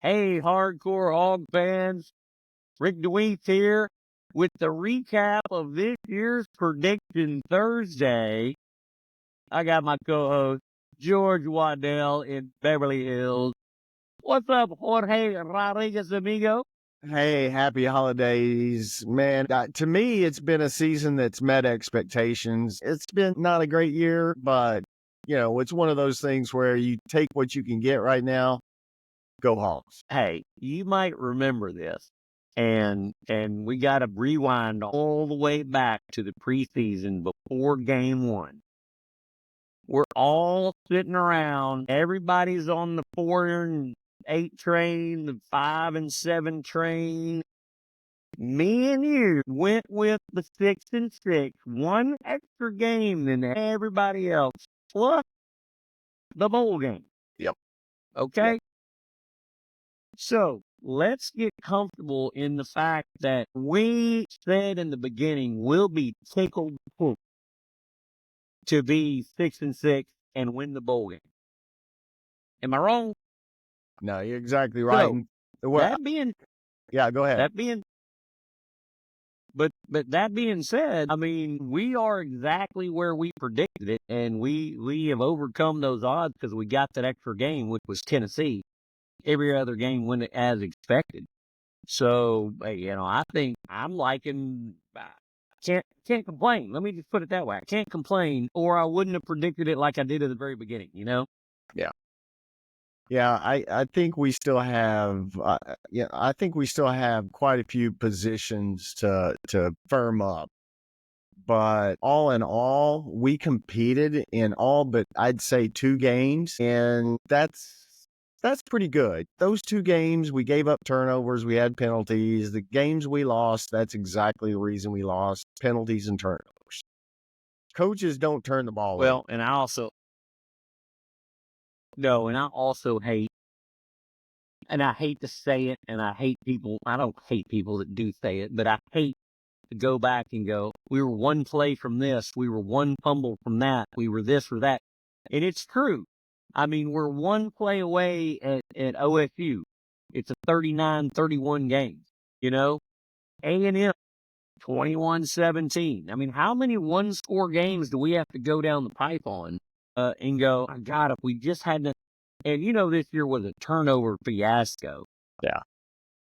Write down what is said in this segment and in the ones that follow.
Hey, Hardcore Hog fans, Rick DeWese here with the recap of this year's Prediction Thursday. I got my co-host, George Waddell in Beverly Hills. What's up, Jorge Rodriguez, amigo? Hey, happy holidays, man. To me, it's been a season that's met expectations. It's been not a great year, but, it's one of those things where you take what you can get right now, go Hogs. Hey, you might remember this, and we got to rewind all the way back to the preseason before Game 1. We're all sitting around. Everybody's on the 4-8 train, the 5-7 train. Me and you went with the 6-6, one extra game than everybody else, plus the bowl game. Yep. Okay? Yep. So let's get comfortable in the fact that we said in the beginning we'll be tickled pink to be 6-6 and win the bowl game. Am I wrong? No, you're exactly right. So, go ahead. But that being said, I mean, we are exactly where we predicted it, and we have overcome those odds because we got that extra game, which was Tennessee. Every other game went as expected. So, I think I'm liking. Can't complain. Let me just put it that way. I can't complain, or I wouldn't have predicted it like I did at the very beginning. Yeah. Yeah, I think we still have. I think we still have quite a few positions to firm up. But all in all, we competed in all but I'd say 2 games, and that's pretty good. Those 2 games, we gave up turnovers, we had penalties. The games we lost, that's exactly the reason we lost: penalties and turnovers. Coaches don't turn the ball over. Well, and I also hate, and I hate to say it, and I don't hate people that do say it, but I hate to go back and go, we were one play from this, we were one fumble from that, we were this or that. And it's true. I mean, we're one play away at OSU. It's a 39-31 game, A&M, 21-17. I mean, how many one-score games do we have to go down the pipe on and go, oh, God, if we just had to, and this year was a turnover fiasco. Yeah.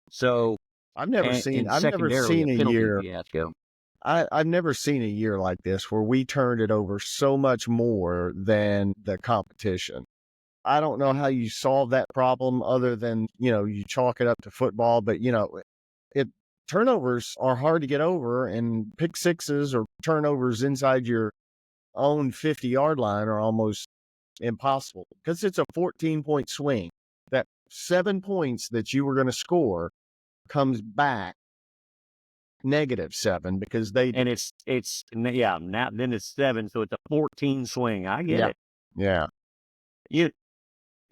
So I've never seen a year. Fiasco. I've never seen a year like this where we turned it over so much more than the competition. I don't know how you solve that problem other than, you chalk it up to football, but turnovers are hard to get over, and pick sixes or turnovers inside your own 50-yard line are almost impossible because it's a 14-point swing. That 7 points that you were going to score comes back -7 because and now then it's 7, so it's a 14 swing. I get it. Yeah.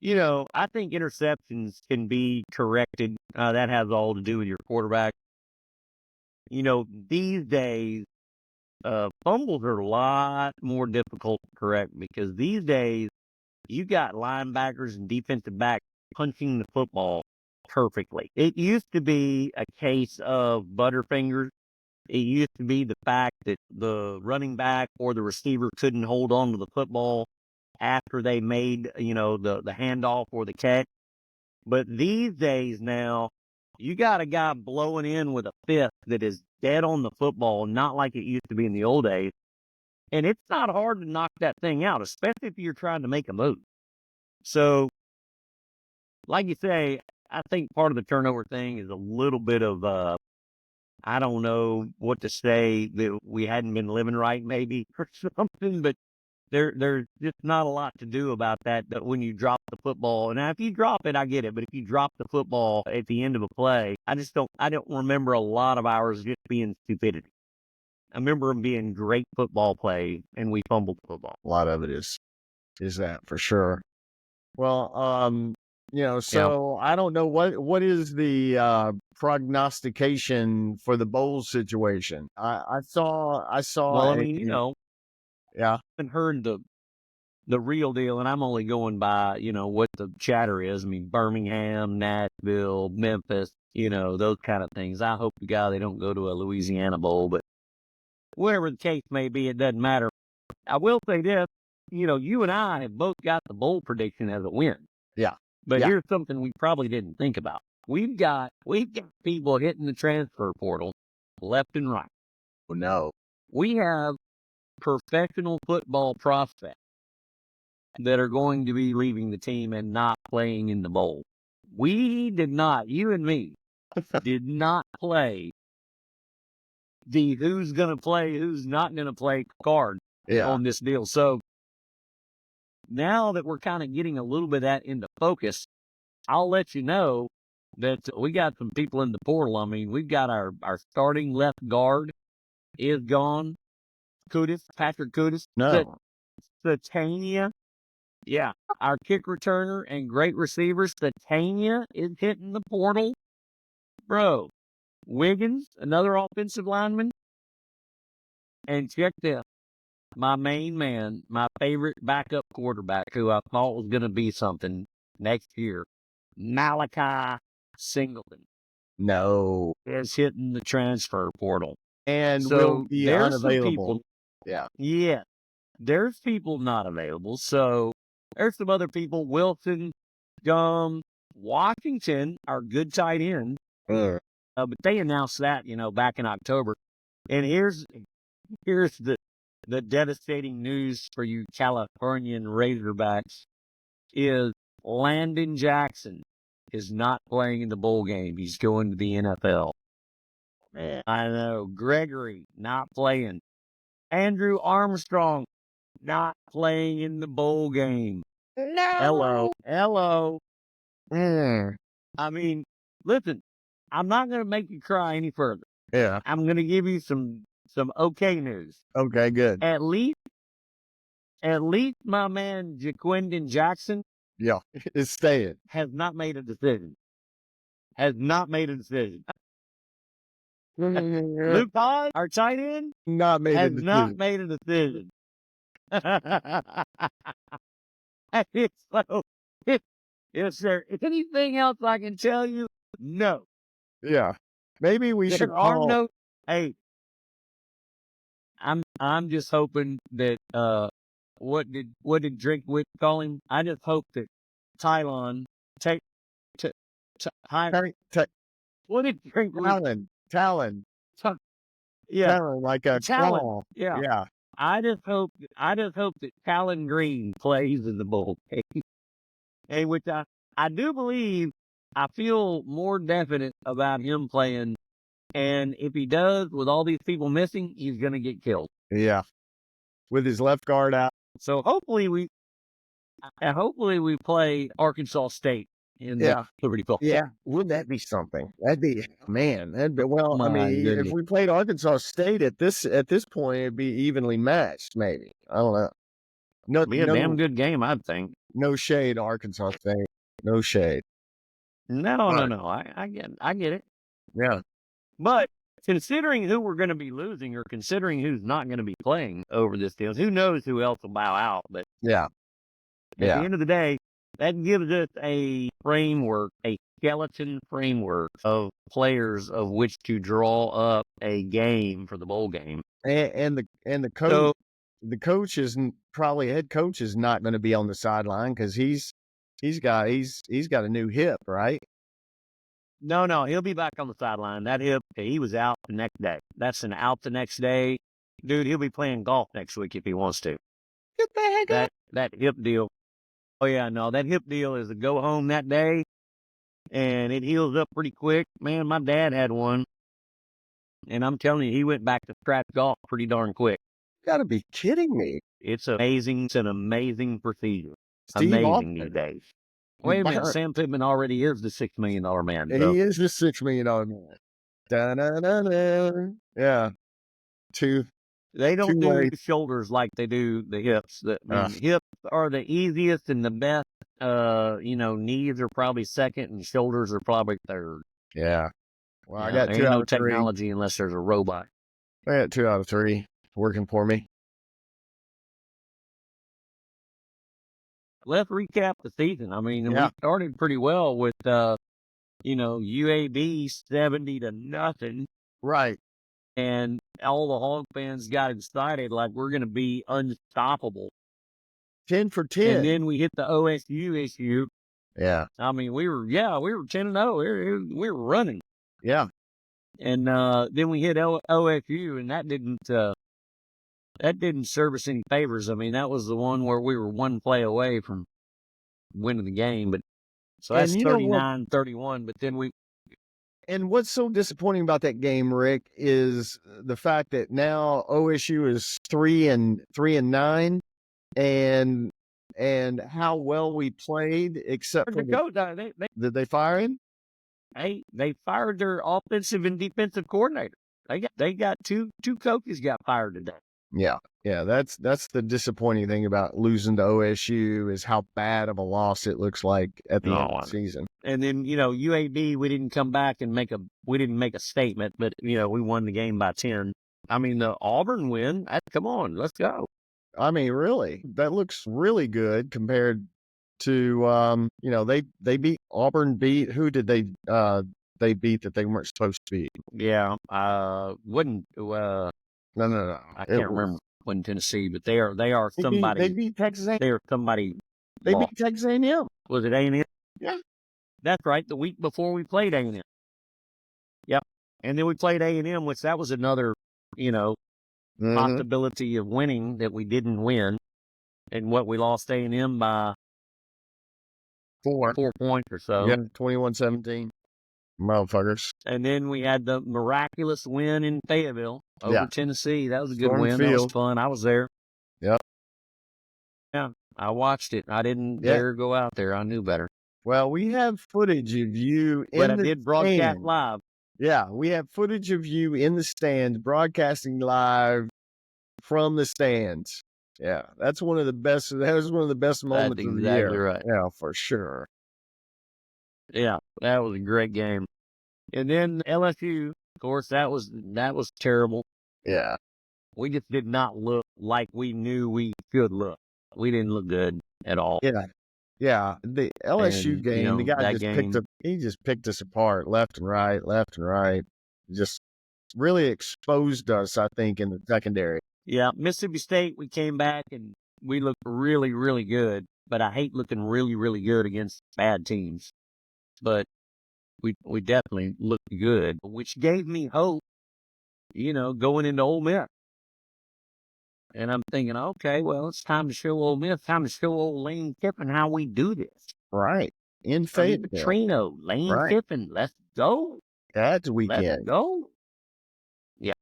I think interceptions can be corrected. That has all to do with your quarterback. These days, fumbles are a lot more difficult to correct because these days you got linebackers and defensive backs punching the football perfectly. It used to be a case of butterfingers. It used to be the fact that the running back or the receiver couldn't hold on to the football after they made, the handoff or the catch. But these days now, you got a guy blowing in with a fist that is dead on the football, not like it used to be in the old days. And it's not hard to knock that thing out, especially if you're trying to make a move. So, like you say, I think part of the turnover thing is a little bit of, I don't know what to say, that we hadn't been living right maybe or something, but there's just not a lot to do about that when you drop the football. And now if you drop it, I get it, but if you drop the football at the end of a play, I don't remember a lot of ours just being stupidity. I remember them being great football play, and we fumbled the football. A lot of it is that for sure. Well, so I don't know what is the prognostication for the bowl situation. I saw. Well, I mean, yeah. I haven't heard the real deal, and I'm only going by, what the chatter is. I mean, Birmingham, Nashville, Memphis, those kind of things. I hope to God they don't go to a Louisiana Bowl, but whatever the case may be, it doesn't matter. I will say this, you and I have both got the bowl prediction as a win. Yeah. But Yeah. here's something we probably didn't think about. We've got people hitting the transfer portal left and right. No. We have professional football prospects that are going to be leaving the team and not playing in the bowl. We did not, you and me, did not play the who's going to play, who's not going to play card on this deal. So now that we're kind of getting a little bit of that into focus, I'll let you know that we got some people in the portal. I mean, we've got our starting left guard is gone. Patrick Kudus. No. Satania. Yeah. Our kick returner and great receiver, Satania, is hitting the portal. Bro. Wiggins, another offensive lineman. And check this. My main man, my favorite backup quarterback, who I thought was going to be something next year, Malachi Singleton. No. Is hitting the transfer portal. And so will be there's unavailable. Some people, yeah. There's people not available. So there's some other people. Wilson, Washington, our good tight end. But they announced that, back in October. And here's the devastating news for you Californian Razorbacks is Landon Jackson is not playing in the bowl game. He's going to the NFL. Man, I know. Gregory not playing. Andrew Armstrong not playing in the bowl game. No. Hello. I mean, listen, I'm not going to make you cry any further. Yeah. I'm going to give you some okay news. Okay, good. At least my man Jaquindon Jackson is staying. Has not made a decision. Luke Hodge, our tight end, has not made a decision. So, is there anything else I can tell you? No. Yeah. Maybe we should call. Hey, I'm just hoping that what did Drinkwitz call him? I just hope that Tylon what did Drinkwitz? Talon. Yeah. Talon, like a claw. Yeah. I just hope that Talon Green plays in the bowl game. And which I do believe, I feel more definite about him playing. And if he does, with all these people missing, he's going to get killed. Yeah. With his left guard out. So hopefully we play Arkansas State in the Liberty Bowl. Yeah. Would that be something? That'd be, well, goodness. if we played Arkansas State at this point, it'd be evenly matched, maybe. I don't know. No, be a damn good game, I'd think. No shade, Arkansas State. No shade. No. I get it. Yeah. But considering who we're going to be losing, or considering who's not going to be playing over this deal, who knows who else will bow out? But at the end of the day, that gives us a framework, a skeleton framework of players of which to draw up a game for the bowl game. And the coach, the coach is probably head coach is not going to be on the sideline because he's got a new hip, right? No, he'll be back on the sideline. That hip, he was out the next day. That's an out the next day. Dude, he'll be playing golf next week if he wants to. Get the heck out. That hip deal. Oh, yeah, no, that hip deal is a go home that day, and it heals up pretty quick. Man, my dad had one, and I'm telling you, he went back to scratch golf pretty darn quick. You gotta be kidding me. It's amazing. It's an amazing procedure. Steve amazing Austin. These days. Wait a minute, Sam Pittman already is the $6 million man. So. He is the $6 million man. Da-da-da-da. Yeah. They don't do ways. shoulders like they do the hips. Hips are the easiest and the best. Knees are probably second and shoulders are probably third. Yeah. Well, I got 2 ain't out no of 3. technology unless there's a robot. I got 2 out of 3 working for me. let's recap the season. I mean, we started pretty well with, UAB 70-0. Right. And all the Hog fans got excited like we're going to be unstoppable. 10 for 10. And then we hit the OSU issue. Yeah. I mean, we were 10-0. We were running. Yeah. And then we hit OSU, and that didn't serve us any favors. I mean, that was the one where we were one play away from winning the game. But so that's 39-31. But then and what's so disappointing about that game, Rick, is the fact that now OSU is 3-9, and how well we played, except for did they fire him? Hey, they fired their offensive and defensive coordinator. They got two coaches got fired today. Yeah. Yeah, that's the disappointing thing about losing to OSU is how bad of a loss it looks like at the end of the season. And then, UAB, we didn't come back and make a statement, but, we won the game by 10. I mean, the Auburn win, come on, let's go. I mean, really, that looks really good compared to, they beat Auburn who did they beat that they weren't supposed to beat? Yeah, wouldn't, No. I can't remember when Tennessee, but they are somebody. They beat Texas A&M. They are somebody. They beat Texas A&M. Was it A&M? Yeah. That's right. The week before we played A&M. Yep. And then we played A&M, which that was another, possibility of winning that we didn't win. And we lost A&M by 4 points or so. Yeah, 21-17. Motherfuckers. And then we had the miraculous win in Fayetteville over Tennessee. That was a good win. That was fun. I was there. Yep. Yeah, I watched it. I didn't dare go out there. I knew better. Well, we have footage of you but I did broadcast live. Yeah, we have footage of you in the stands, broadcasting live from the stands. Yeah, that's one of the best. That was one of the best moments of the year. Right. Yeah, for sure. Yeah, that was a great game. And then LSU, of course, that was terrible. Yeah. We just did not look like we knew we could look. We didn't look good at all. Yeah. Yeah. The LSU game, the guy just picked us apart left and right. Just really exposed us, I think, in the secondary. Yeah. Mississippi State, we came back and we looked really, really good. But I hate looking really, really good against bad teams. But we definitely looked good, which gave me hope, going into Ole Miss. And I'm thinking, okay, well, it's time to show Ole Miss, time to show old Lane Kiffin how we do this. Right. In Fayetteville. Petrino, Lane Kiffin, let's go. That's weekend. Let's go. Yeah,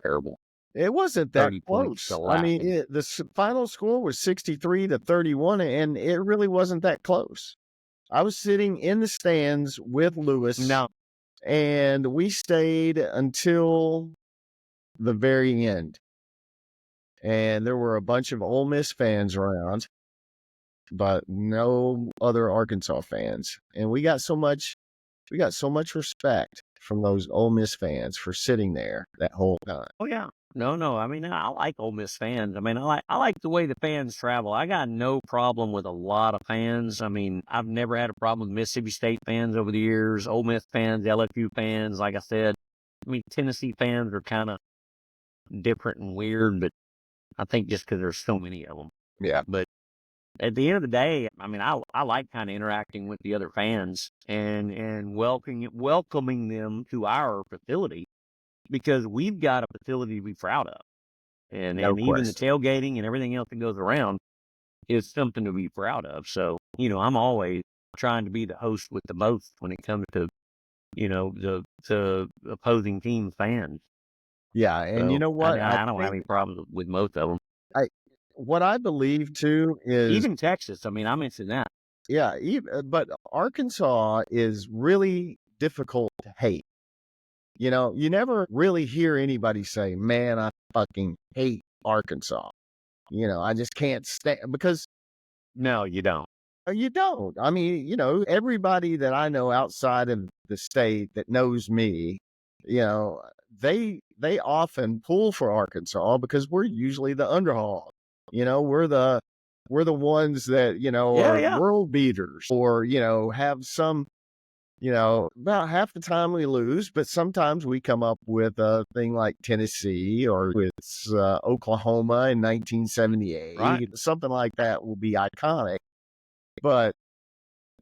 terrible. It wasn't that close. I mean, the final score was 63-31, and it really wasn't that close. I was sitting in the stands with Lewis. No. And we stayed until the very end. And there were a bunch of Ole Miss fans around, but no other Arkansas fans. And we got so much respect from those Ole Miss fans for sitting there that whole time. Oh yeah. No. I mean, I like Ole Miss fans. I mean, I like the way the fans travel. I got no problem with a lot of fans. I mean, I've never had a problem with Mississippi State fans over the years, Ole Miss fans, LSU fans. Like I said, I mean, Tennessee fans are kind of different and weird, but I think just because there's so many of them. Yeah. But at the end of the day, I mean, I like kind of interacting with the other fans and welcoming them to our facility. Because we've got a facility to be proud of. And even the tailgating and everything else that goes around is something to be proud of. So, I'm always trying to be the host with the most when it comes to, the opposing team fans. Yeah, and so, you know what? I don't have any problems with most of them. What I believe, too, is... Even Texas, I mean, I mentioned that. Yeah, but Arkansas is really difficult to hate. You never really hear anybody say, man, I fucking hate Arkansas. I just can't stand, because... No, you don't. You don't. I mean, everybody that I know outside of the state that knows me, they often pull for Arkansas because we're usually the underdog. We're the we're the ones that, Yeah, are yeah. world beaters or, have some, about half the time we lose, but sometimes we come up with a thing like Tennessee or with Oklahoma in Right. 1978. Something like that will be iconic. But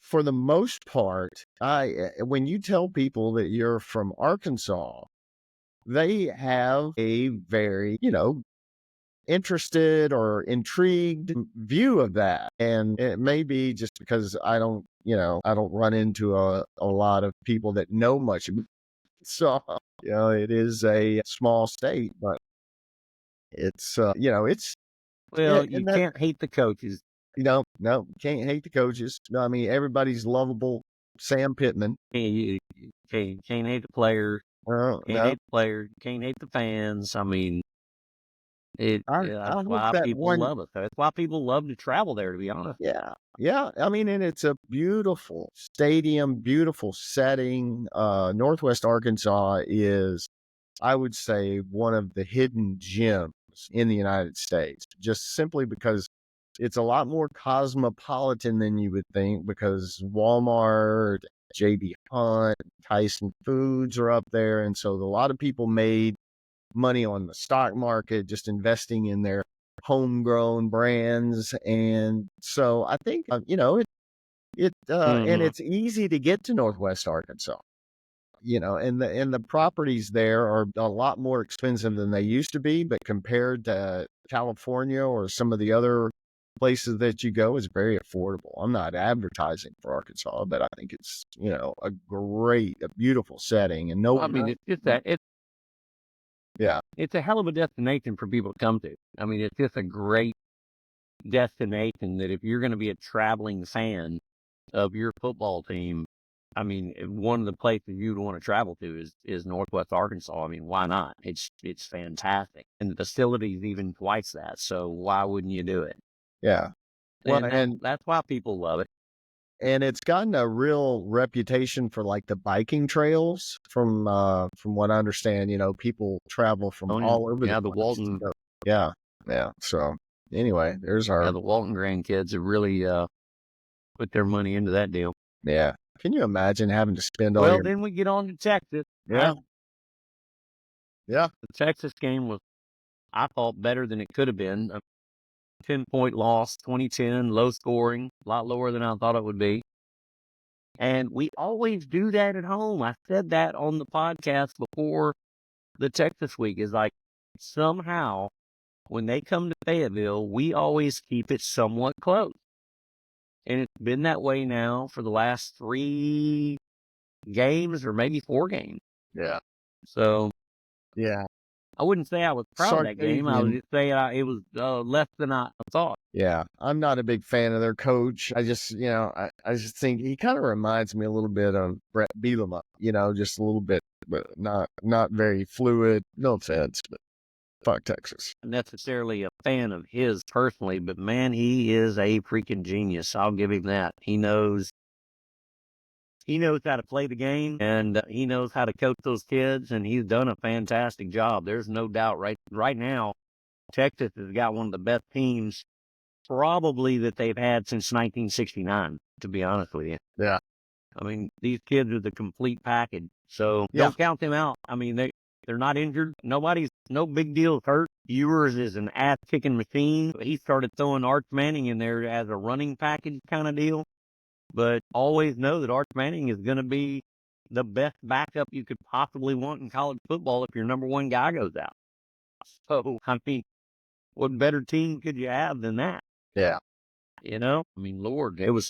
for the most part, when you tell people that you're from Arkansas, they have a very, interested or intrigued view of that. And it may be just because I don't run into a lot of people that know much about it. So, it is a small state, but it's, Well, you and that, can't hate the coaches. no, can't hate the coaches. No, I mean, everybody's lovable. Sam Pittman. You can't hate the players. Can't No, hate the players. Can't hate the fans. I mean, I that's hope why that people one. love it. That's why people love to travel there, to be honest. Yeah. Yeah. I mean, and it's a beautiful stadium, beautiful setting. Northwest Arkansas is, I would say, one of the hidden gems in the United States, just simply because it's a lot more cosmopolitan than you would think because Walmart, JB Hunt, Tyson Foods are up there. And so a lot of people made money on the stock market, just investing in their homegrown brands. And so I think, and Hmm. it's easy to get to Northwest Arkansas, and the properties there are a lot more expensive than they used to be, but compared to California or some of the other places that you go, it's very affordable. I'm not advertising for Arkansas, but I think it's, a beautiful setting and I mean, it's just that yeah, it's a hell of a destination for people to come to. I mean, it's just a great destination that if you're going to be a traveling fan of your football team, I mean, one of the places you'd want to travel to is Northwest Arkansas. I mean, why not? It's fantastic, and the facility's even twice that. So why wouldn't you do it? yeah. Well, And that's why people love it. and it's gotten a real reputation for like the biking trails from what I understand, people travel from Oh yeah, all over the yeah. The place to Walton, go. Yeah. Yeah. So anyway, there's yeah, our the Walton grandkids have really put their money into that deal. yeah. Can you imagine having to spend all Well, your then we get on to Texas. yeah, yeah, The Texas game was, I thought, better than it could have been. A 10-point loss, 2010, low scoring, a lot lower than I thought it would be. And we always do that at home. I said that on the podcast before the Texas week is like somehow when they come to Fayetteville, we always keep it somewhat close. And it's been that way now for the last 3 games or maybe 4 games. yeah, So yeah. I wouldn't say I was proud of that game. I would Sarkisian. just say it was less than I thought. Yeah, I'm not a big fan of their coach. I just, I just think he kind of reminds me a little bit of Brett Bielema, just a little bit, but not very fluid. No offense, but fuck Texas. Necessarily a fan of his personally, but man, he is a freaking genius. I'll give him that. He knows how to play the game, and he knows how to coach those kids, and he's done a fantastic job. There's no doubt. Right now, Texas has got one of the best teams probably that they've had since 1969. To be honest with you, Yeah, I mean these kids are the complete package. So yeah, don't count them out. I mean they're not injured. No big deal hurt. Ewers is an ass kicking machine. He started throwing Arch Manning in there as a running package kind of deal. But always know that Arch Manning is going to be the best backup you could possibly want in college football if your number one guy goes out. So, I mean, what better team could you have than that? yeah. I mean, Lord, it was.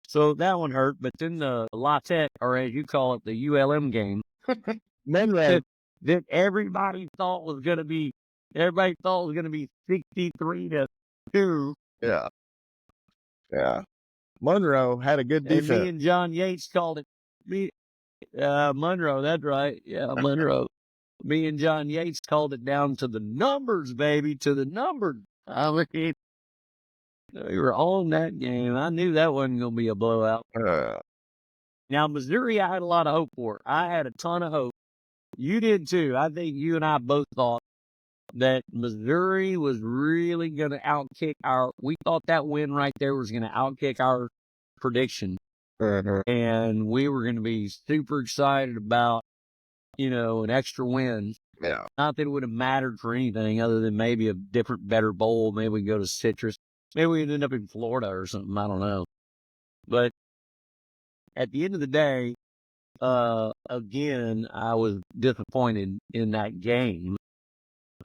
So that one hurt. But then the La Tech, or as you call it, the ULM game, Menred. that, that everybody thought was going to be 63-2. Yeah, yeah. Monroe had a good And me defense. and John Yates called it. Monroe, that's right. Yeah, Monroe. Me and John Yates called it down to the numbers, baby, to the numbers. I mean, we were on that game. I knew that wasn't going to be a blowout. Uh, Now, Missouri, I had a lot of hope for. I had a ton of hope. You did too. I think you and I both thought that Missouri was really going to outkick we thought that win right there was going to outkick our prediction. And we were going to be super excited about, an extra win. Yeah. Not that it would have mattered for anything other than maybe a different, better bowl. Maybe we go to Citrus. Maybe we'd end up in Florida or something. I don't know. But at the end of the day, again, I was disappointed in that game.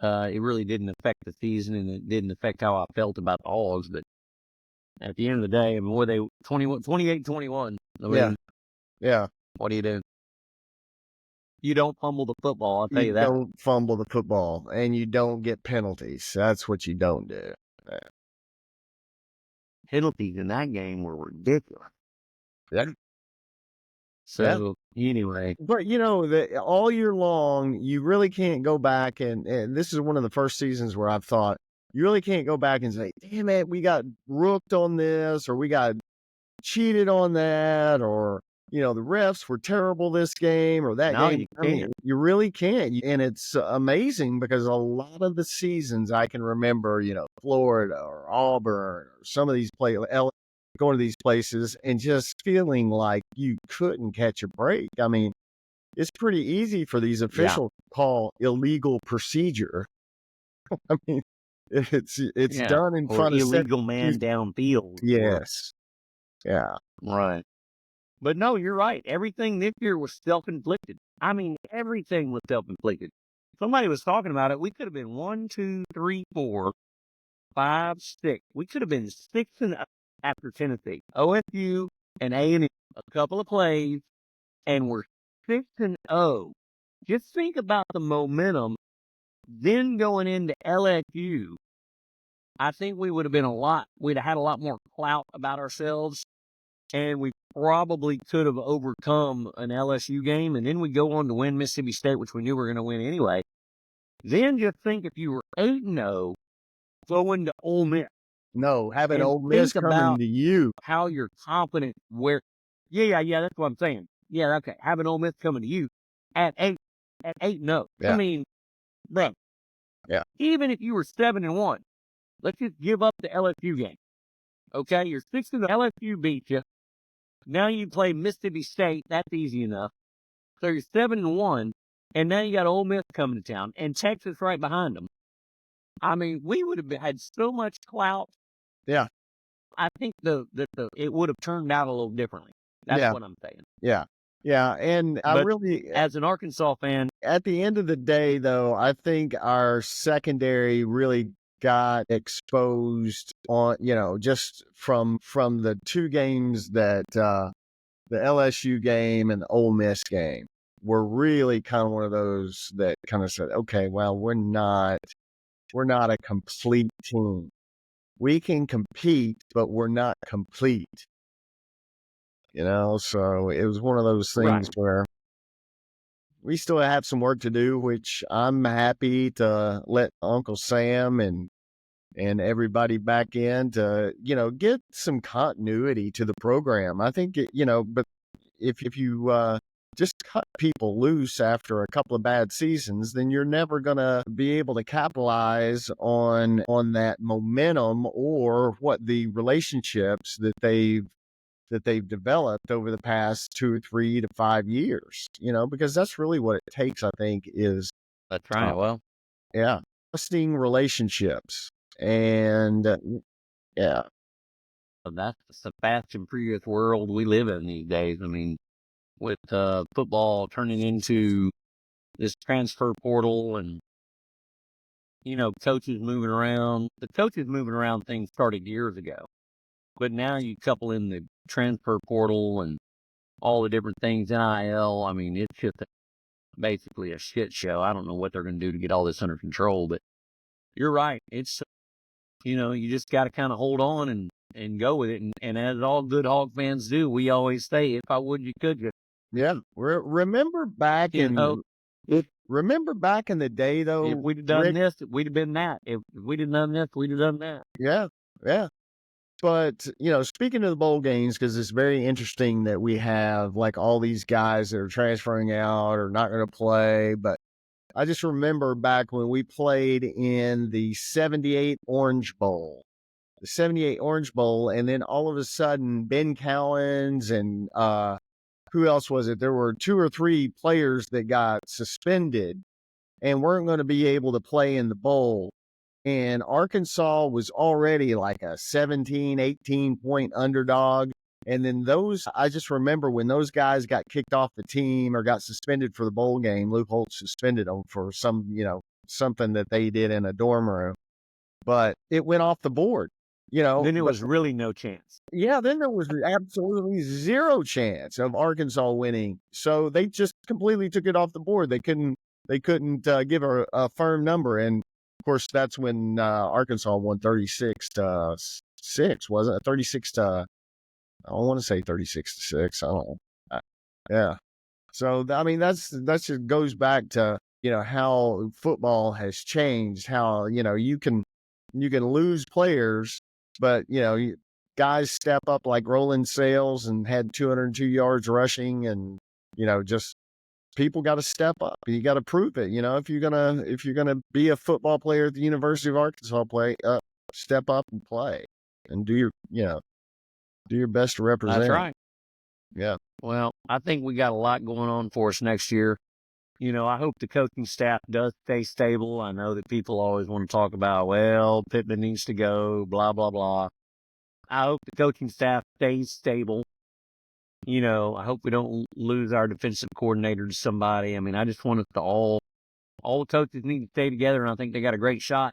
It really didn't affect the season, and it didn't affect how I felt about the Hogs. But at the end of the day, I mean, were they 28-21? I mean, yeah. What do you do? You don't fumble the football, I'll tell you that. You don't fumble the football, and you don't get penalties. That's what you don't do. Penalties in that game were ridiculous. Yeah. So, anyway. But, all year long, you really can't go back, and this is one of the first seasons where I've thought, you really can't go back and say, damn it, we got rooked on this, or we got cheated on that, or, the refs were terrible this game or that game. You really can't. And it's amazing because a lot of the seasons I can remember, Florida or Auburn or some of these going to these places and just feeling like you couldn't catch a break. I mean, it's pretty easy for these officials to call illegal procedure. I mean, it's done in front of illegal man downfield. Yes. Yeah. Right. But no, you're right. Everything this year was self-inflicted. I mean, everything was self-inflicted. Somebody was talking about it. We could have been 1, 2, 3, 4, 5, 6. We could have been 6-0 after Tennessee. OSU and A&M, a couple of plays, and we're 6-0. Just think about the momentum. Then going into LSU, I think we would have been we'd have had a lot more clout about ourselves, and we probably could have overcome an LSU game, and then we go on to win Mississippi State, which we knew we were going to win anyway. Then just think if you were 8-0, going to Ole Miss. No, having Ole Miss coming to you. How you're confident Yeah, that's what I'm saying. Yeah, okay. Having Ole Miss coming to you at 8-0. Yeah. I mean, bro. Yeah. Even if you were 7-1, let's just give up the LSU game. Okay, you're 6-0. LSU beat you. Now you play Mississippi State. That's easy enough. So you're 7-1, and now you got Ole Miss coming to town, and Texas right behind them. I mean, we would have had so much clout. Yeah. I think it would have turned out a little differently. That's what I'm saying. Yeah. Yeah. And as an Arkansas fan, at the end of the day, though, I think our secondary really got exposed on, just from the two games that the LSU game and the Ole Miss game were really kind of one of those that kind of said, okay, well, we're not a complete team. We can compete, but we're not complete. So it was one of those things where we still have some work to do, which I'm happy to let Uncle Sam and everybody back in to, get some continuity to the program. I think, but if you just cut people loose after a couple of bad seasons, then you're never going to be able to capitalize on that momentum or what the relationships that they've developed over the past 2 or 3 to 5 years, because that's really what it takes, I think, is that's right. trusting relationships. And that's the fast and furious world we live in these days. I mean, with football turning into this transfer portal and, coaches moving around. The coaches moving around thing started years ago. But now you couple in the transfer portal and all the different things, NIL. I mean, it's just basically a shit show. I don't know what they're going to do to get all this under control, but you're right. It's, you just got to kind of hold on and go with it. And as all good Hog fans do, we always say, if I would, you could. Yeah. Remember back remember back in the day, though, if we'd have done this, we'd have been that. If we'd have done this, we'd have done that. Yeah. Yeah. But, speaking of the bowl games, because it's very interesting that we have like all these guys that are transferring out or not going to play. But I just remember back when we played in the 78 Orange Bowl. The 78 Orange Bowl, and then all of a sudden Ben Cowens and who else was it? There were 2 or 3 players that got suspended and weren't going to be able to play in the bowl. And Arkansas was already like a 17, 18 point underdog. And then I just remember when those guys got kicked off the team or got suspended for the bowl game, Luke Holt suspended them for something that they did in a dorm room. But it went off the board, Then it was really no chance. Yeah, then there was absolutely zero chance of Arkansas winning. So they just completely took it off the board. They couldn't give a firm number. And of course, that's when Arkansas won 36-6, wasn't it? 36 to, I want to say 36-6. I don't know. Yeah. So, I mean, that just goes back to, how football has changed, how, you can lose players, but, guys step up like Roland Sales and had 202 yards rushing, and, just people got to step up. You got to prove it. If you're gonna be a football player at the University of Arkansas, step up and play, and do your best to represent. That's right. Yeah. Well, I think we got a lot going on for us next year. I hope the coaching staff does stay stable. I know that people always want to talk about, well, Pittman needs to go, blah, blah, blah. I hope the coaching staff stays stable. I hope we don't lose our defensive coordinator to somebody. I mean, I just want us to all the coaches need to stay together, and I think they got a great shot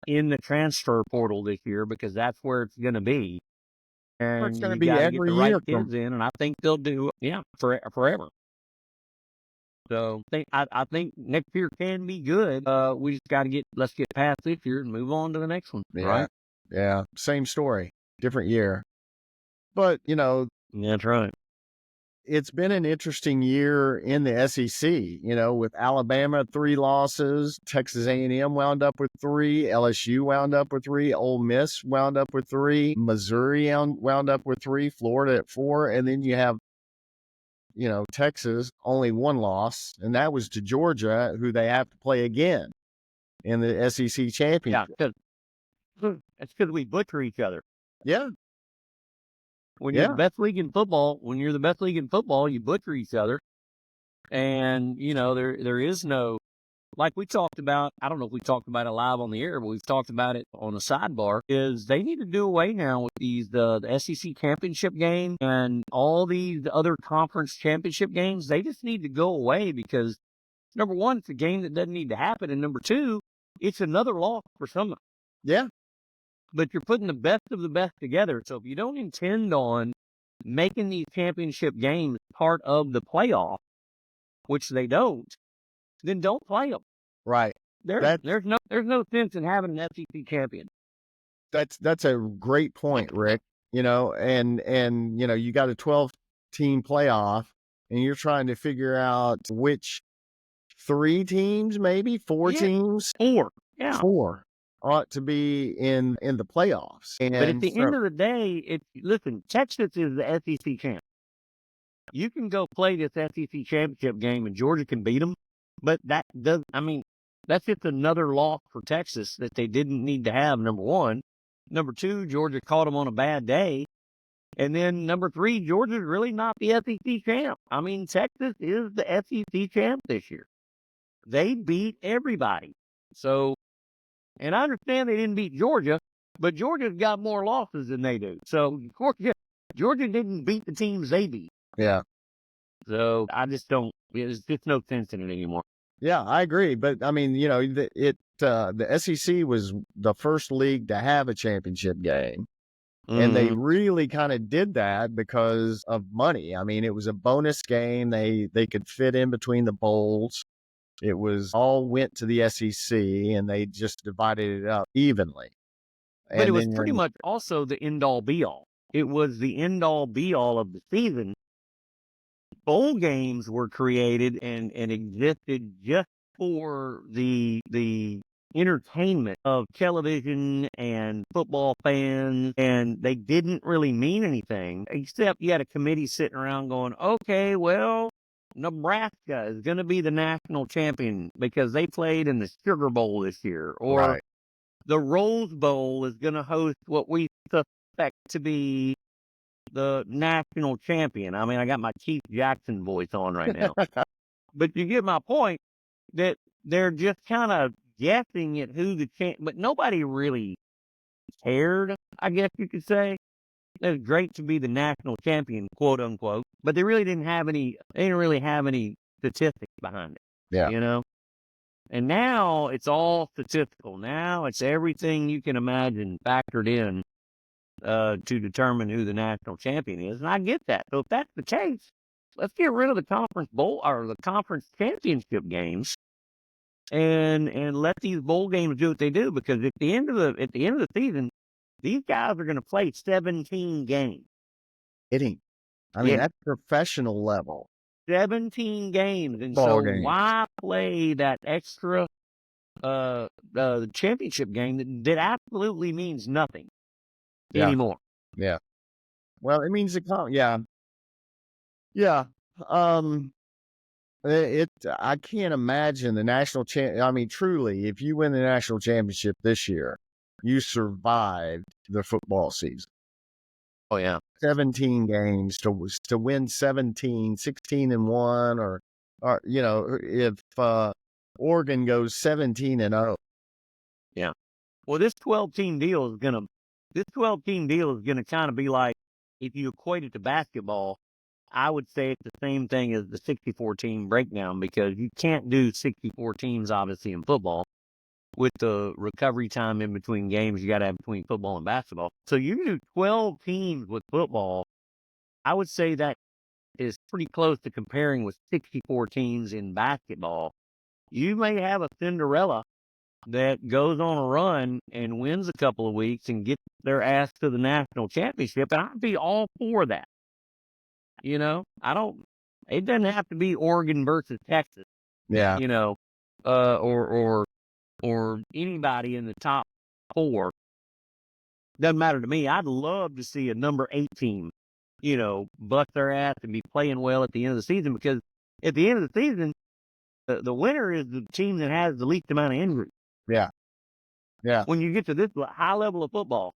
in the transfer portal this year because that's where it's going to be. And it's going to you be got to every get the right year kids in, and I think they'll do, forever. So I think next year can be good. We just got to let's get past this year and move on to the next one. Yeah. Right? Yeah. Same story, different year. But, That's right. It's been an interesting year in the SEC, with Alabama 3 losses, Texas A&M wound up with 3, LSU wound up with 3, Ole Miss wound up with 3, Missouri wound up with 3, Florida at 4, and then you have, Texas only 1 loss, and that was to Georgia, who they have to play again in the SEC championship. Yeah, that's because we butcher each other. Yeah. When you're the best league in football, you butcher each other. And, there is no, like we talked about, I don't know if we talked about it live on the air, but we've talked about it on a sidebar, is they need to do away now with the SEC championship game and all these other conference championship games. They just need to go away because, number one, it's a game that doesn't need to happen. And number two, it's another loss for someone. Yeah. But you're putting the best of the best together. So if you don't intend on making these championship games part of the playoff, which they don't, then don't play them. Right. There's no sense in having an SEC champion. That's a great point, Rick. And you got a 12-team playoff, and you're trying to figure out which 3 teams, maybe 4 teams, 4, yeah, 4 ought to be in the playoffs. But at the end of the day, listen, Texas is the SEC champ. You can go play this SEC championship game and Georgia can beat them, but that's just another loss for Texas that they didn't need to have, number one. Number two, Georgia caught them on a bad day. And then number 3, Georgia's really not the SEC champ. I mean, Texas is the SEC champ this year. They beat everybody. So, and I understand they didn't beat Georgia, but Georgia's got more losses than they do. So, of course, Georgia didn't beat the teams they beat. Yeah. So, I just don't, there's just no sense in it anymore. Yeah, I agree. But, I mean, the SEC was the first league to have a championship game. And they really kind of did that because of money. I mean, it was a bonus game. They could fit in between the bowls. It was all went to the SEC, and they just divided it up evenly. But it was pretty much also the end-all, be-all. It was the end-all, be-all of the season. Bowl games were created and existed just for the entertainment of television and football fans, and they didn't really mean anything, except you had a committee sitting around going, okay, well, Nebraska is going to be the national champion because they played in the Sugar Bowl this year, or Right. the Rose Bowl is going to host what we suspect to be the national champion. I mean, I got my Keith Jackson voice on right now, but you get my point that they're just kind of guessing at who the champ, but nobody really cared, I guess you could say. It was great to be the national champion, quote unquote, but they really didn't have any. They didn't really have any statistics behind it, Yeah. you know. And now it's all statistical. Now it's everything you can imagine factored in to determine who the national champion is, and I get that. So if that's the case, let's get rid of the conference bowl or the conference championship games, and let these bowl games do what they do. Because at the end of the season, these guys are going to play 17 games. Hitting. I mean, Yeah. that's professional level. 17 games, and Ball so games. why play that extra championship game that absolutely means nothing anymore? Yeah. Well, it means yeah. Yeah. I can't imagine the national I mean, truly, if you win the national championship this year, you survived the football season. Oh yeah. 17 games to win 17, 16-1, or you know, if Oregon goes 17-0. Yeah. Well, this 12-team deal is gonna kind of be like, if you equate it to basketball, I would say it's the same thing as the 64-team breakdown, because you can't do 64 teams obviously in football with the recovery time in between games you got to have between football and basketball. So you do 12 teams with football. I would say that is pretty close to comparing with 64 teams in basketball. You may have a Cinderella that goes on a run and wins a couple of weeks and gets their ass to the national championship, and I'd be all for that. You know, it doesn't have to be Oregon versus Texas, Yeah. you know, or anybody in the top 4. Doesn't matter to me. I'd love to see a number 8 team, you know, bust their ass and be playing well at the end of the season, because at the end of the season, the winner is the team that has the least amount of injuries. Yeah. Yeah. When you get to this high level of football,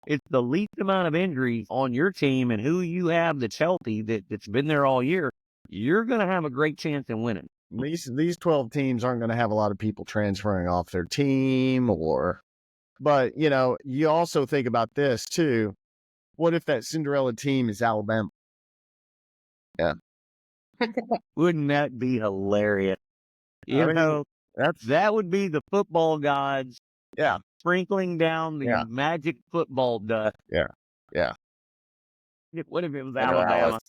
it's the least amount of injuries on your team, and who you have that's healthy, that's been there all year. You're going to have a great chance in winning. These 12 teams aren't going to have a lot of people transferring off their team, but you know, you also think about this too. What if that Cinderella team is Alabama? Yeah. Wouldn't that be hilarious? You I mean, know, that would be the football gods sprinkling down the magic football dust. Yeah. Yeah. What if it was Alabama?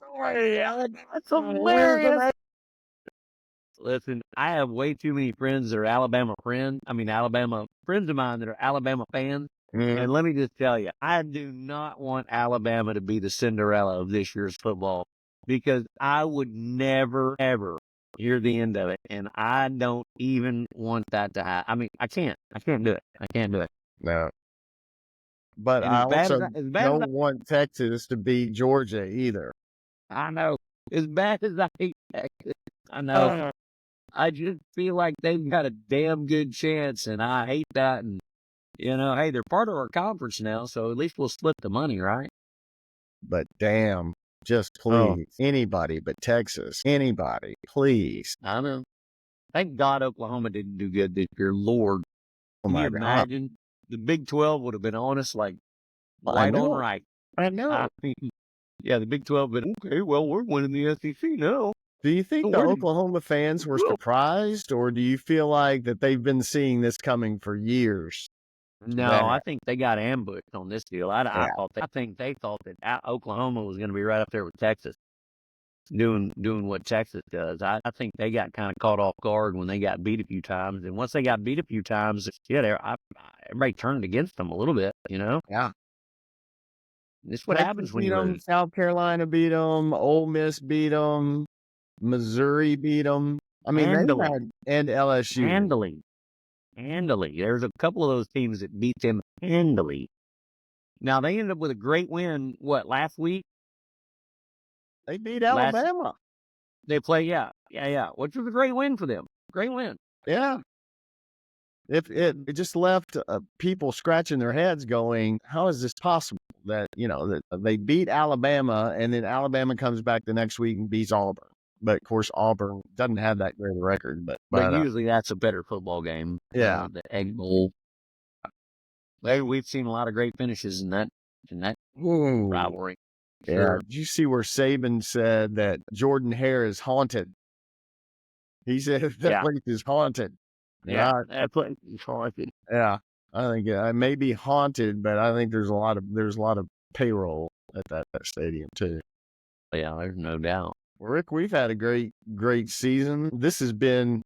That's hilarious. Listen, I have way too many friends that are Alabama friends of mine that are Alabama fans. And let me just tell you, I do not want Alabama to be the Cinderella of this year's football, because I would never, ever hear the end of it. And I don't even want that to happen. I mean, I can't do it. I can't do it. No. But And I as bad also as don't want Texas to beat Georgia either. I know. As bad as I hate Texas, I know. I just feel like they've got a damn good chance, and I hate that. And, you know, hey, they're part of our conference now, so at least we'll split the money, right? But damn, just please, anybody but Texas, anybody, please. I know. Thank God Oklahoma didn't do good this year. Lord, can you imagine? The Big 12 would have been on us like right on right. I know. Yeah, the Big 12 been, okay, well, we're winning the SEC now. Do you think the Oklahoma fans were surprised, or do you feel like that they've been seeing this coming for years? No, I think they got ambushed on this deal. I think they thought that Oklahoma was going to be right up there with Texas, doing what Texas does. I think they got kind of caught off guard when they got beat a few times, and once they got beat a few times, everybody turned against them a little bit. You know? Yeah. This is what happens when you lose. South Carolina beat them. Ole Miss beat them. Missouri beat them. I mean, and LSU. Handily. There's a couple of those teams that beat them handily. Now, they ended up with a great win, last week? They beat Alabama. They play, yeah, which was a great win for them. Great win. Yeah. If it just left people scratching their heads going, how is this possible that, that they beat Alabama and then Alabama comes back the next week and beats Auburn. But of course, Auburn doesn't have that great a record, but usually that's a better football game. Yeah. The Egg Bowl. We've seen a lot of great finishes in that rivalry. Yeah. Sure. Did you see where Saban said that Jordan Hare is haunted? He said that place is haunted. Yeah, that place is haunted. Yeah, I think it may be haunted, but I think there's a lot of payroll at that stadium too. Yeah, there's no doubt. Well, Rick, we've had a great season. This has been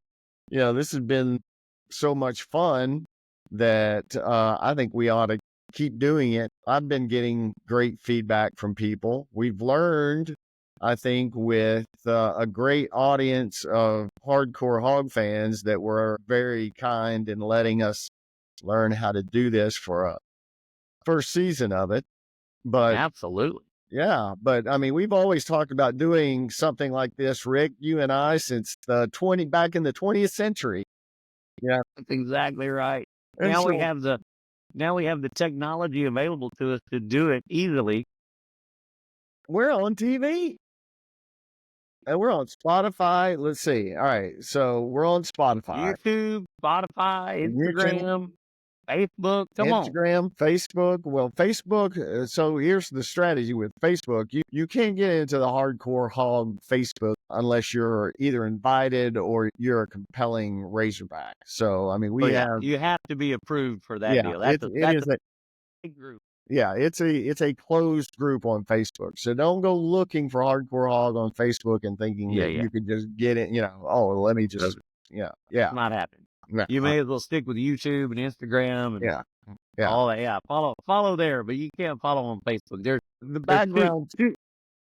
so much fun that I think we ought to keep doing it. I've been getting great feedback from people. We've learned, I think, with a great audience of Hardcore Hog fans that were very kind in letting us learn how to do this for a first season of it. But absolutely. Yeah, but I mean, we've always talked about doing something like this, Rick, you and I, since back in the 20th century. Yeah, that's exactly right. And now we have the technology available to us to do it easily. We're on TV. And we're on Spotify. Let's see. All right. So we're on Spotify. YouTube, Spotify, Instagram, Facebook. Come on. Instagram, Facebook. Well, Facebook. So here's the strategy with Facebook. You can't get into the Hardcore Hog Facebook unless you're either invited or you're a compelling Razorback. So, I mean, you have to be approved for that deal. That's a big group. Yeah, it's a closed group on Facebook. So don't go looking for Hardcore Hog on Facebook and thinking that you could just get it, let me just, It's not happening. No. You may as well stick with YouTube and Instagram and all that. Yeah, follow there, but you can't follow on Facebook. There's the background.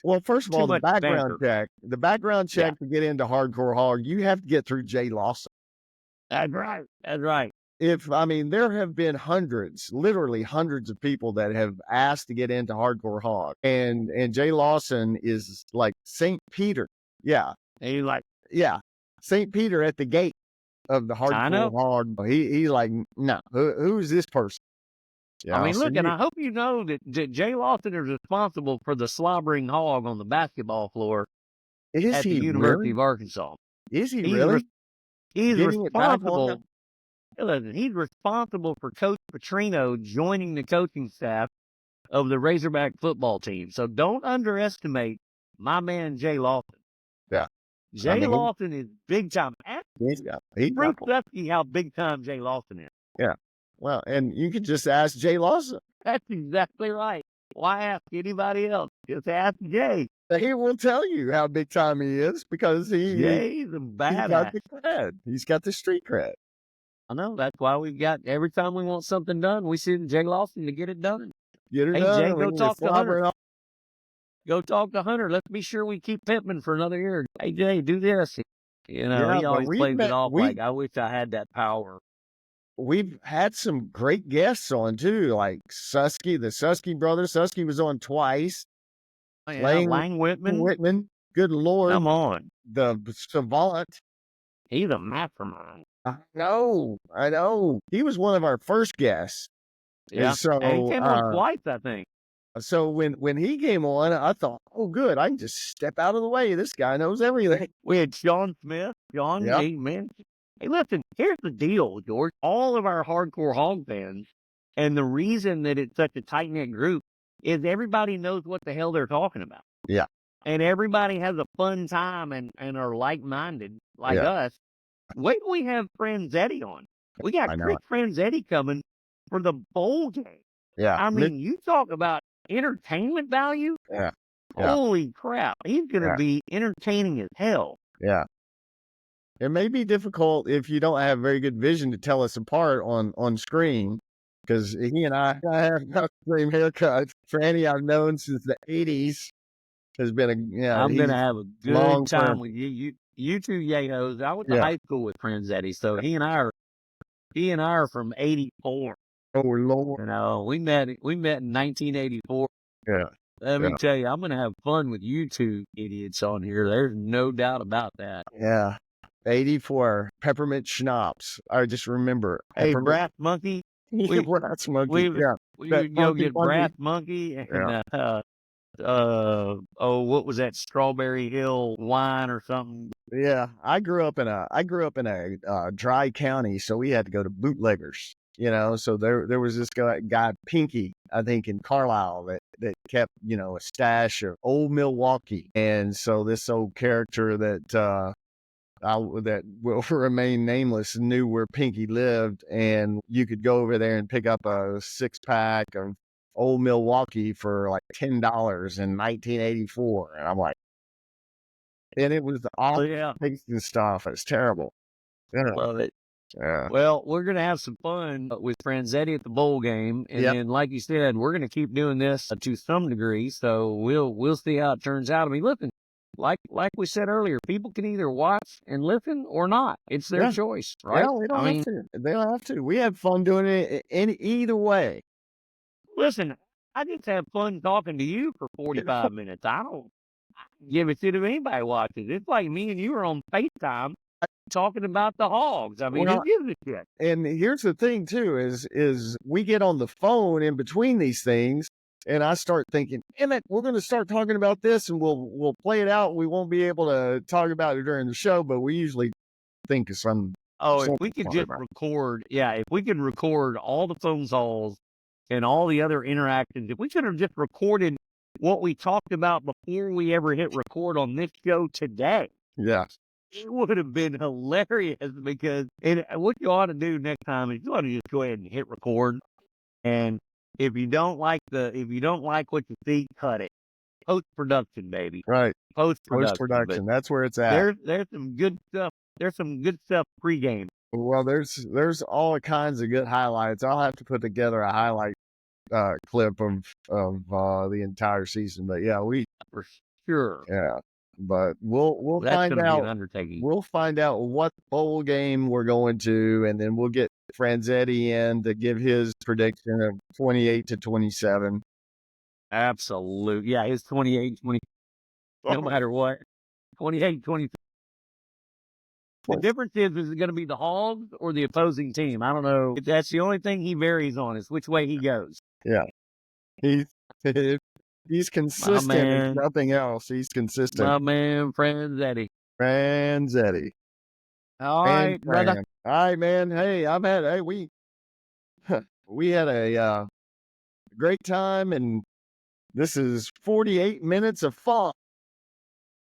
Well, first of all, the background check. The background check to get into Hardcore Hog, you have to get through Jay Lawson. That's right. That's right. There have been literally hundreds of people that have asked to get into Hardcore Hog, and Jay Lawson is like St. Peter. Yeah. He's like, St. Peter at the gate of the Hardcore Hog. He's like, no, who's this person? Yeah, I mean, look, and I hope you know that Jay Lawson is responsible for the slobbering hog on the basketball floor at the University of Arkansas. Is he really? He's responsible. Listen, he's responsible for Coach Petrino joining the coaching staff of the Razorback football team. So don't underestimate my man Jay Lawson. Yeah. Jay Lawson is big time. Proof how big time Jay Lawson is. Yeah. Well, and you could just ask Jay Lawson. That's exactly right. Why ask anybody else? Just ask Jay. He will tell you how big time he is because Jay's a badass. He's got the cred. He's got the street cred. I know. That's why we've got, every time we want something done, we send Jay Lawson to get it done. Done. Jay, go talk to Hunter. Go talk to Hunter. Let's be sure we keep Pittman for another year. Hey, Jay, do this. He always plays it off like, I wish I had that power. We've had some great guests on, too, like Susky, the Susky brothers. Susky was on twice. Oh, yeah. Lang Whitman. Good Lord. Come on. The savant. He's a mastermind. I know. He was one of our first guests. Yeah. And so, he came on twice, I think. So when he came on, I thought, oh, good. I can just step out of the way. This guy knows everything. We had Sean Smith. Hey, listen, here's the deal, George. All of our Hardcore Hog fans, and the reason that it's such a tight-knit group is everybody knows what the hell they're talking about. Yeah. And everybody has a fun time and are like-minded like us. Wait till we have Franzetti on. We got Chris Franzetti coming for the bowl game. Yeah. I mean, you talk about entertainment value. Yeah. Holy crap. He's going to be entertaining as hell. Yeah. It may be difficult if you don't have very good vision to tell us apart on screen, because he and I have got the same haircut. Franny, I've known since the 80s. Has been I'm going to have a good time with you. You two yayos. I went to high school with Franzetti, so he and I are from 84. Oh Lord. We met in 1984. Yeah. Let me Yeah. tell you, I'm going to have fun with you two idiots on here. There's no doubt about that. Yeah. 84 peppermint schnapps. I just remember Hey, peppermint. Brass Monkey, we Brass monkey. we Yeah. we That would go funky get monkey. Brass Monkey and Yeah. what was that, Strawberry Hill wine or something? Yeah. I grew up in a dry county, so we had to go to bootleggers. So there was this guy Pinky, I think in Carlisle that kept, a stash of old Milwaukee. And so this old character that that will remain nameless knew where Pinky lived, and you could go over there and pick up a 6-pack of old Milwaukee for like $10 in 1984. And I'm like, and it was the Oh, off yeah. tasting stuff. It's terrible. Yeah. Love it. Yeah. Well, we're going to have some fun with Franzetti at the bowl game. And Yep. then, like you said, we're going to keep doing this to some degree. So we'll see how it turns out. I mean, listen, like we said earlier, people can either watch and listen or not. It's their Yeah. choice, right? Yeah, they don't have to. They don't have to. We have fun doing it in either way. Listen, I just have fun talking to you for 45 minutes. I don't give a shit if anybody watches. It's like me and you are on FaceTime talking about the hogs. I mean, Well, who gives a shit? and here's the thing too, is we get on the phone in between these things, and I start thinking, damn it, we're gonna start talking about this and we'll play it out. We won't be able to talk about it during the show, but we usually think of some Oh, if something we could to talk just about. record, if we could record all the phone calls and all the other interactions, if we could have just recorded what we talked about before we ever hit record on this show today, Yeah. it would have been hilarious because what you ought to do next time is you ought to just go ahead and hit record. And if you don't like what you see, cut it. Post production, baby. Right. Post Post production. production. That's where it's at. There's some good stuff. There's some good stuff pregame. Well, there's all kinds of good highlights. I'll have to put together a highlight clip of the entire season. But yeah, For sure. yeah. But we'll That's find going to be an out. undertaking. We'll find out what bowl game we're going to, and then we'll get Franzetti in to give his prediction of 28-27. Absolutely. Yeah, it's 28-20. No matter what. 28-20. The difference is it going to be the Hogs or the opposing team? I don't know. That's the only thing he varies on is which way he goes. Yeah. He's consistent, if nothing else. He's consistent. My man, Franzetti. Franzetti. All right, brother. All right, man. Hey, we had a great time, and this is 48 minutes of fun.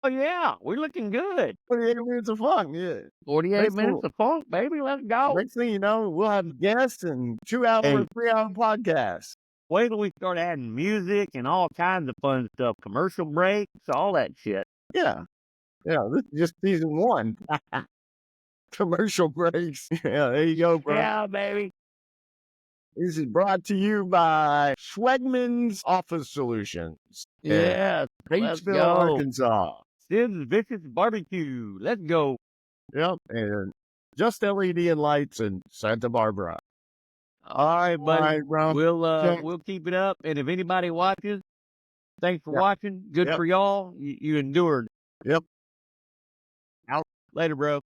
Oh, yeah. We're looking good. 48 minutes of fun, yeah. 48 minutes of fun, baby. Let's go. Next thing you know, we'll have guests and 2-hour, 3-hour podcasts. Wait till we start adding music and all kinds of fun stuff, commercial breaks, all that shit. Yeah. Yeah, this is just season 1. Commercial breaks. Yeah, there you go, bro. Yeah, baby. This is brought to you by Schwegman's Office Solutions. Yeah, Batesville, Arkansas. Sid's Vicious Barbecue. Let's go. Yep, and Just LED and Lights in Santa Barbara. All right, buddy. All right, bro. We'll keep it up. And if anybody watches, thanks for watching. Good for y'all. You endured. Yep. Out. Later, bro.